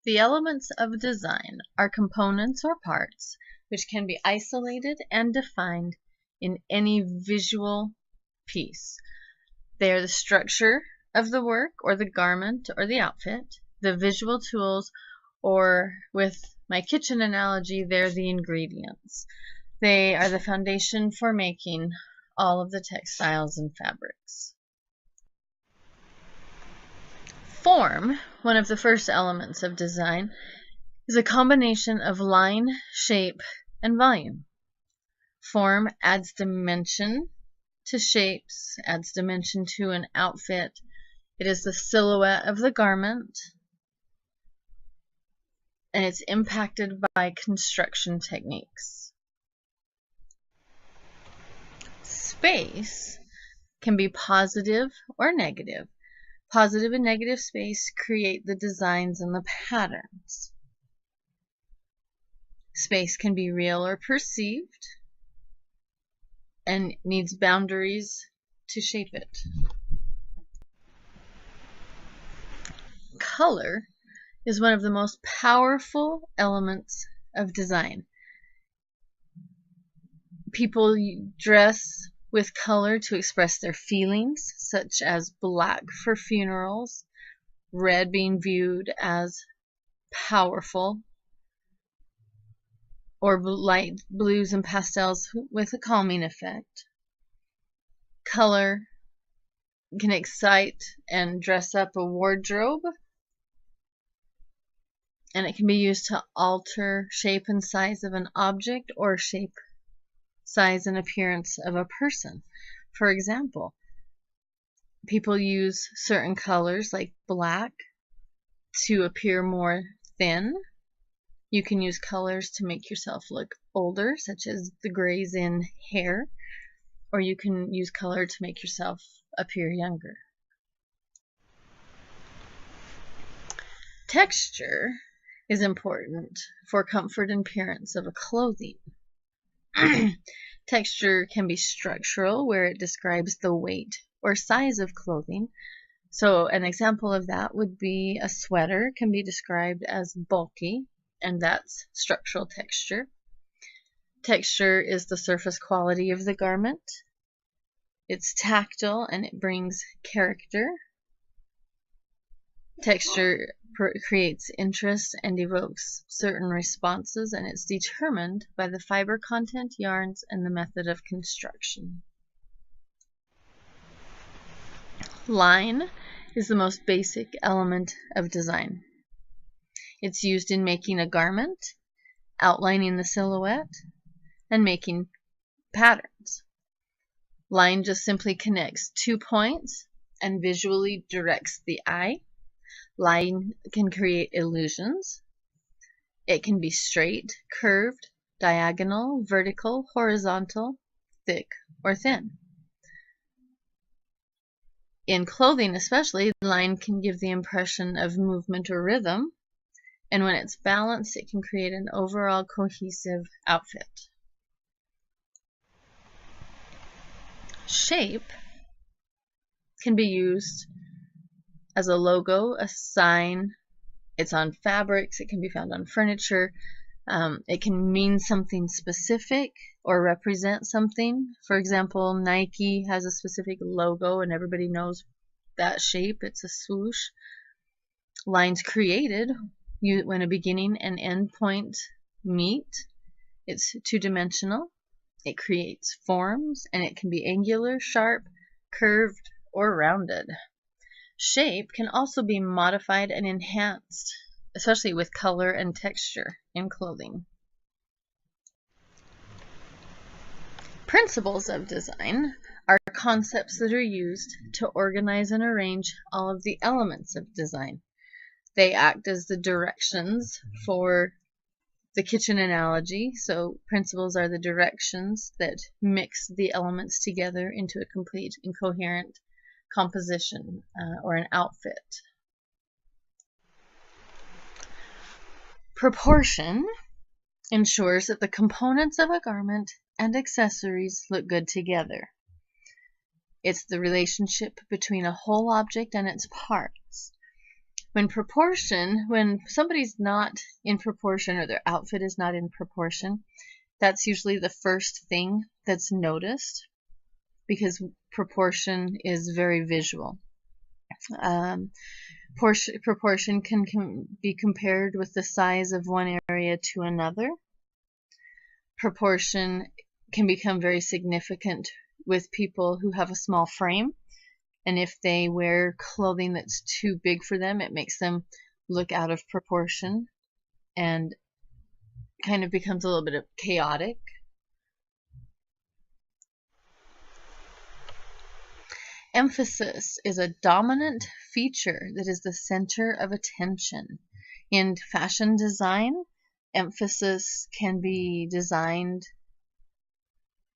The elements of design are components or parts which can be isolated and defined in any visual piece. They are the structure of the work or the garment or the outfit, the visual tools, or with my kitchen analogy, they're the ingredients. They are the foundation for making all of the textiles and fabrics. Form, one of the first elements of design, is a combination of line, shape, and volume. Form adds dimension to shapes, adds dimension to an outfit. It is the silhouette of the garment, and it's impacted by construction techniques. Space can be positive or negative. Positive and negative space create the designs and the patterns. Space can be real or perceived and needs boundaries to shape it. Color is one of the most powerful elements of design. People dress with color to express their feelings, such as black for funerals, red being viewed as powerful, or light blues and pastels with a calming effect. Color can excite and dress up a wardrobe, and it can be used to alter shape and size of an object or shape, size, and appearance of a person. For example, people use certain colors like black to appear more thin. You can use colors to make yourself look older, such as the grays in hair, or you can use color to make yourself appear younger. Texture is important for comfort and appearance of a clothing. Texture can be structural, where it describes the weight or size of clothing. So an example of that would be a sweater can be described as bulky, and that's structural texture. Texture is the surface quality of the garment. It's tactile and it brings character. Texture creates interest and evokes certain responses, and it's determined by the fiber content, yarns, and the method of construction. Line is the most basic element of design. It's used in making a garment, outlining the silhouette, and making patterns. Line just simply connects 2 points and visually directs the eye. Line can create illusions. It can be straight, curved, diagonal, vertical, horizontal, thick, or thin. In clothing especially, line can give the impression of movement or rhythm, and when it's balanced, it can create an overall cohesive outfit. Shape can be used as a logo, a sign. It's on fabrics. It can be found on furniture. It can mean something specific or represent something. For example, Nike has a specific logo and everybody knows that shape. It's a swoosh. Lines created when a beginning and end point meet. It's two-dimensional. It creates forms, and it can be angular, sharp, curved, or rounded. Shape can also be modified and enhanced, especially with color and texture in clothing. Principles of design are concepts that are used to organize and arrange all of the elements of design. They act as the directions for the kitchen analogy. So principles are the directions that mix the elements together into a complete and coherent composition or an outfit. Proportion ensures that the components of a garment and accessories look good together. It's the relationship between a whole object and its parts. When somebody's not in proportion or their outfit is not in proportion, that's usually the first thing that's noticed because proportion is very visual. Proportion can be compared with the size of one area to another. Proportion can become very significant with people who have a small frame, and if they wear clothing that's too big for them, it makes them look out of proportion and kind of becomes a little bit chaotic. Emphasis is a dominant feature that is the center of attention. In fashion design, emphasis can be designed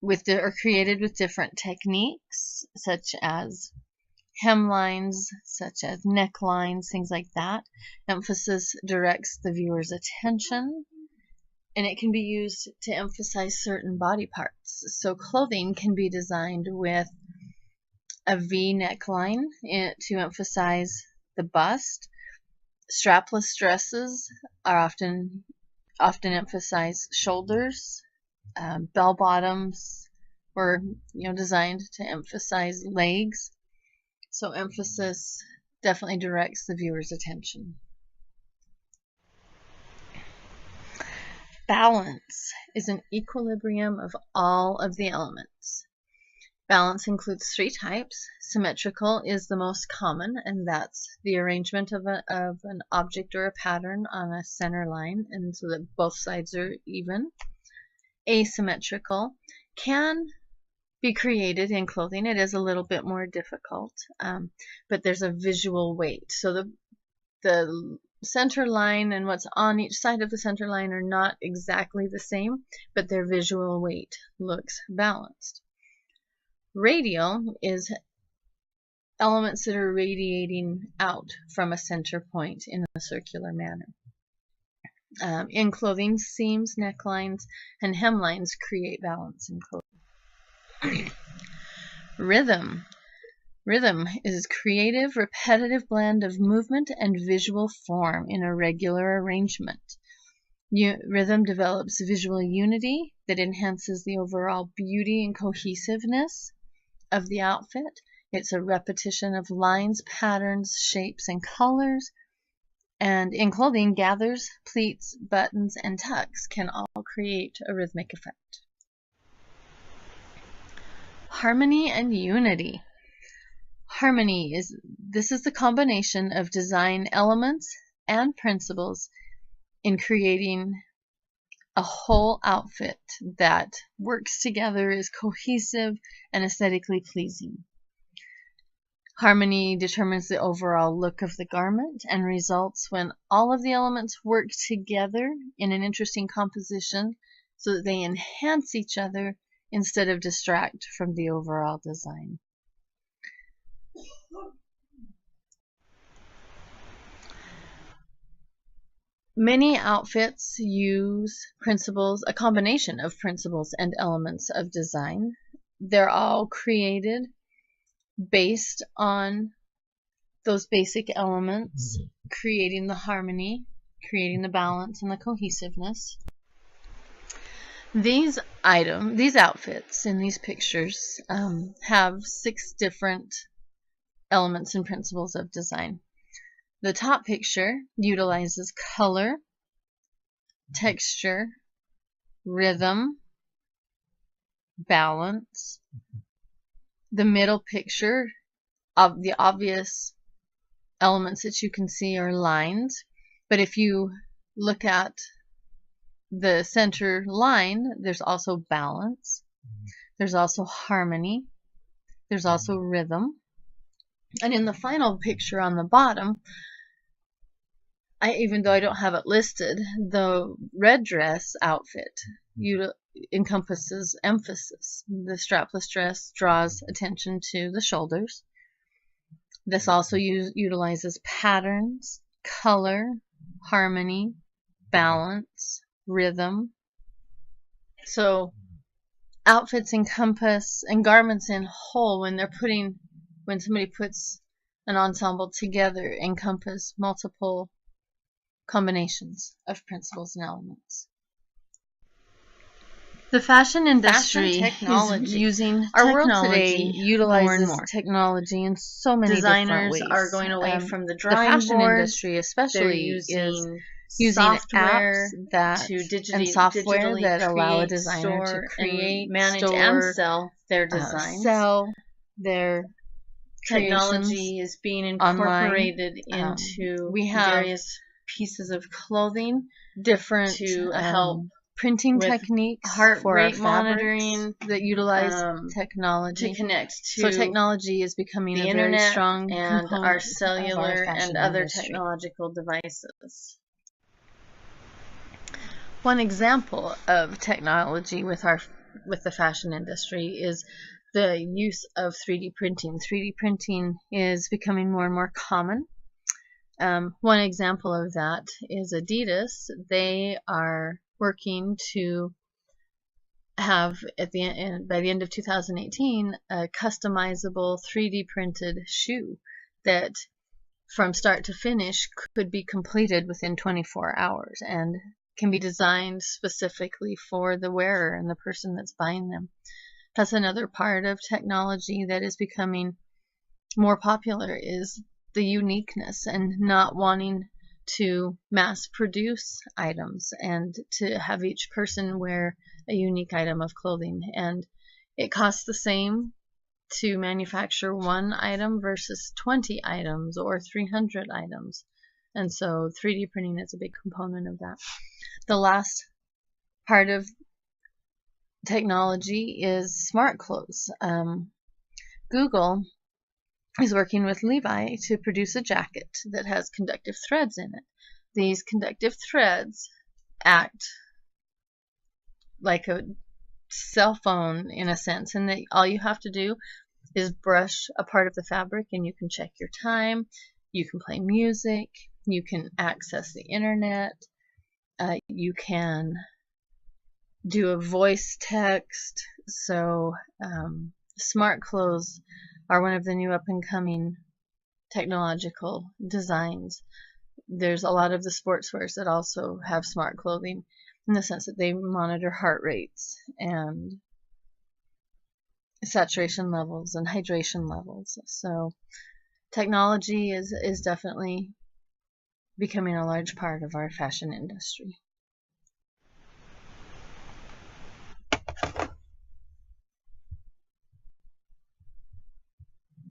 with or created with different techniques, such as hemlines, such as necklines, things like that. Emphasis directs the viewer's attention, and it can be used to emphasize certain body parts. So clothing can be designed with a V neckline to emphasize the bust. Strapless dresses are often emphasize shoulders. Bell bottoms were designed to emphasize legs. So emphasis definitely directs the viewer's attention. Balance is an equilibrium of all of the elements. Balance includes 3 types. Symmetrical is the most common, and that's the arrangement of an object or a pattern on a center line, and so that both sides are even. Asymmetrical can be created in clothing. It is a little bit more difficult, but there's a visual weight. So the center line and what's on each side of the center line are not exactly the same, but their visual weight looks balanced. Radial is elements that are radiating out from a center point in a circular manner. In clothing, seams, necklines, and hemlines create balance in clothing. Rhythm. Rhythm is a creative, repetitive blend of movement and visual form in a regular arrangement. Rhythm develops visual unity that enhances the overall beauty and cohesiveness of the outfit. It's a repetition of lines, patterns, shapes, and colors. And in clothing, gathers, pleats, buttons, and tucks can all create a rhythmic effect. Harmony and unity. Harmony is the combination of design elements and principles in creating a whole outfit that works together, is cohesive, and aesthetically pleasing. Harmony determines the overall look of the garment and results when all of the elements work together in an interesting composition so that they enhance each other instead of distract from the overall design. Many outfits use a combination of principles and elements of design. They're all created based on those basic elements, creating the harmony, creating the balance and the cohesiveness. These outfits in these pictures have 6 different elements and principles of design. The top picture utilizes color, texture, rhythm, balance. The middle picture, of the obvious elements that you can see are lines, but if you look at the center line, there's also balance, there's also harmony, there's also rhythm. And in the final picture on the bottom, even though I don't have it listed, the red dress outfit encompasses emphasis. The strapless dress draws attention to the shoulders. This also utilizes patterns, color, harmony, balance, rhythm. So outfits encompass, and garments in whole, when somebody puts an ensemble together encompass multiple combinations of principles and elements. The fashion industry is using Our world technology, today utilizes more. technology in so many different Designers ways. are going away from the The drawing fashion board. industry especially is using software apps that and software that allow a designer to create, manage, store, and sell their designs. sell their Technology is being incorporated online. into We have various pieces of clothing different to help printing with techniques heart for rate our monitoring that utilize to technology. connect to So technology is becoming the a internet very strong and component our of cellular our fashion and other industry. technological devices. One example of technology with the fashion industry is the use of 3D printing. 3D printing is becoming more and more common. One example of that is Adidas. They are working to have by the end of 2018 a customizable 3D printed shoe that from start to finish could be completed within 24 hours and can be designed specifically for the wearer and the person that's buying them. That's another part of technology that is becoming more popular, is the uniqueness and not wanting to mass produce items and to have each person wear a unique item of clothing. And it costs the same to manufacture one item versus 20 items or 300 items. And so 3D printing is a big component of that. The last part of technology is smart clothes. Google is working with Levi to produce a jacket that has conductive threads in it. These conductive threads act like a cell phone in a sense, and that all you have to do is brush a part of the fabric and you can check your time, you can play music, you can access the internet, you can do a voice text. So smart clothes are one of the new up-and-coming technological designs. There's a lot of the sportswears that also have smart clothing in the sense that they monitor heart rates and saturation levels and hydration levels. So technology is definitely becoming a large part of our fashion industry.